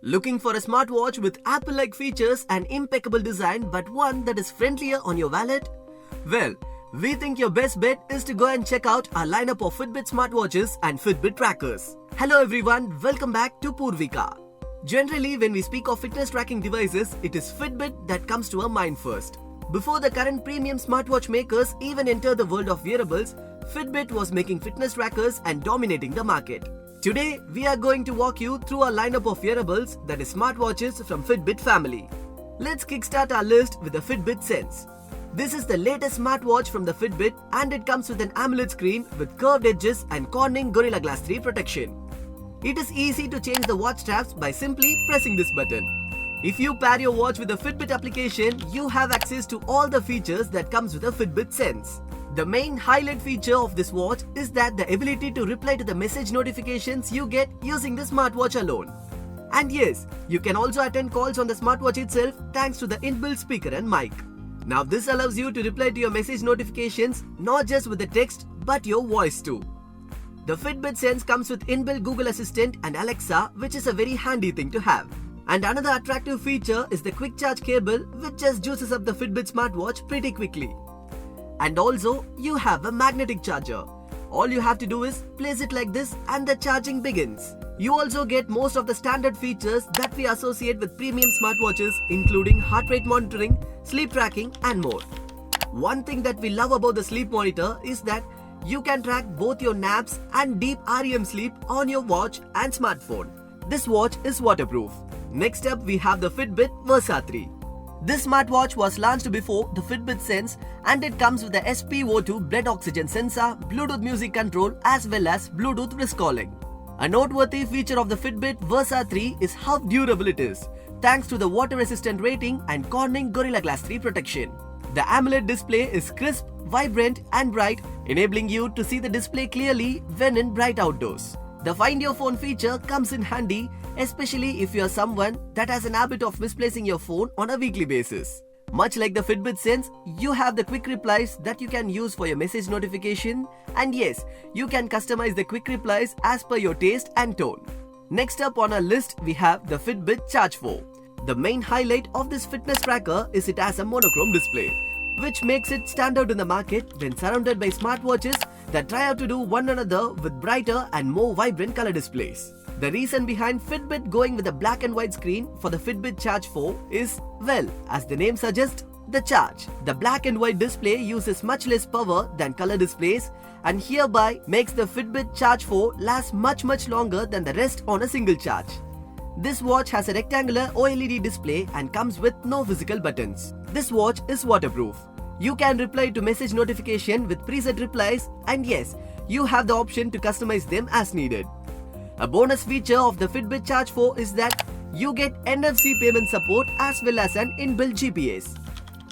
Looking for a smartwatch with Apple-like features and impeccable design but one that is friendlier on your wallet? Well, we think your best bet is to go and check out our lineup of Fitbit smartwatches and Fitbit trackers. Hello everyone, welcome back to Purvika. Generally, when we speak of fitness tracking devices, it is Fitbit that comes to our mind first. Before the current premium smartwatch makers even entered the world of wearables, Fitbit was making fitness trackers and dominating the market. Today, we are going to walk you through our lineup of wearables, that is smartwatches from Fitbit family. Let's kickstart our list with the Fitbit Sense. This is the latest smartwatch from the Fitbit and it comes with an AMOLED screen with curved edges and Corning Gorilla Glass 3 protection. It is easy to change the watch straps by simply pressing this button. If you pair your watch with the Fitbit application, you have access to all the features that comes with a Fitbit Sense. The main highlight feature of this watch is that the ability to reply to the message notifications you get using the smartwatch alone. And yes, you can also attend calls on the smartwatch itself thanks to the inbuilt speaker and mic. Now this allows you to reply to your message notifications not just with the text but your voice too. The Fitbit Sense comes with inbuilt Google Assistant and Alexa, which is a very handy thing to have. And another attractive feature is the quick charge cable, which just juices up the Fitbit smartwatch pretty quickly. And also, you have a magnetic charger. All you have to do is place it like this and the charging begins. You also get most of the standard features that we associate with premium smartwatches, including heart rate monitoring, sleep tracking and more. One thing that we love about the sleep monitor is that you can track both your naps and deep REM sleep on your watch and smartphone. This watch is waterproof. Next up, we have the Fitbit Versa 3. This smartwatch was launched before the Fitbit Sense and it comes with the SpO2 blood oxygen sensor, Bluetooth music control as well as Bluetooth wrist calling. A noteworthy feature of the Fitbit Versa 3 is how durable it is, thanks to the water resistant rating and Corning Gorilla Glass 3 protection. The AMOLED display is crisp, vibrant and bright, enabling you to see the display clearly when in bright outdoors. The Find Your Phone feature comes in handy, especially if you are someone that has an habit of misplacing your phone on a weekly basis. Much like the Fitbit Sense, you have the quick replies that you can use for your message notification, and yes, you can customize the quick replies as per your taste and tone. Next up on our list, we have the Fitbit Charge 4. The main highlight of this fitness tracker is it has a monochrome display, which makes it stand out in the market when surrounded by smartwatches that try out to do one another with brighter and more vibrant color displays. The reason behind Fitbit going with a black and white screen for the Fitbit Charge 4 is, well, as the name suggests, the charge. The black and white display uses much less power than color displays and hereby makes the Fitbit Charge 4 last much longer than the rest on a single charge. This watch has a rectangular OLED display and comes with no physical buttons. This watch is waterproof. You can reply to message notification with preset replies and yes, you have the option to customize them as needed. A bonus feature of the Fitbit Charge 4 is that you get NFC payment support as well as an inbuilt GPS.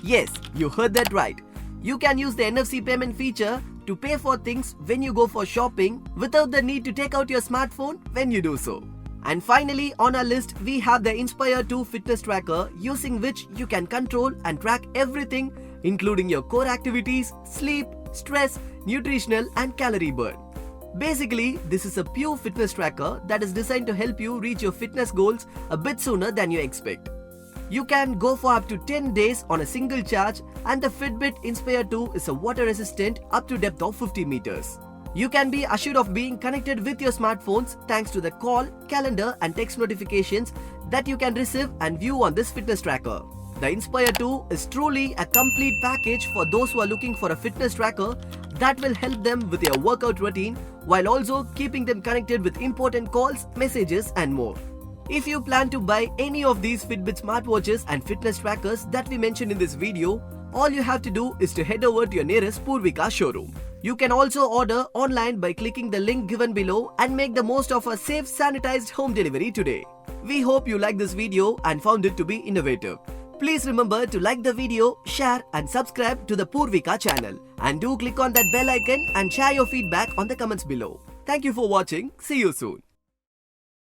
Yes, you heard that right. You can use the NFC payment feature to pay for things when you go for shopping without the need to take out your smartphone when you do so. And finally, on our list, we have the Inspire 2 fitness tracker using which you can control and track everything including your core activities, sleep, stress, nutritional and calorie burn. Basically, this is a pure fitness tracker that is designed to help you reach your fitness goals a bit sooner than you expect. You can go for up to 10 days on a single charge and the Fitbit Inspire 2 is a water resistant up to depth of 50 meters. You can be assured of being connected with your smartphones thanks to the call, calendar and text notifications that you can receive and view on this fitness tracker. The Inspire 2 is truly a complete package for those who are looking for a fitness tracker that will help them with their workout routine while also keeping them connected with important calls, messages and more. If you plan to buy any of these Fitbit smartwatches and fitness trackers that we mentioned in this video, all you have to do is to head over to your nearest Purvika showroom. You can also order online by clicking the link given below and make the most of a safe, sanitized home delivery today. We hope you liked this video and found it to be innovative. Please remember to like the video, share and subscribe to the Purvika channel. And do click on that bell icon and share your feedback on the comments below. Thank you for watching. See you soon.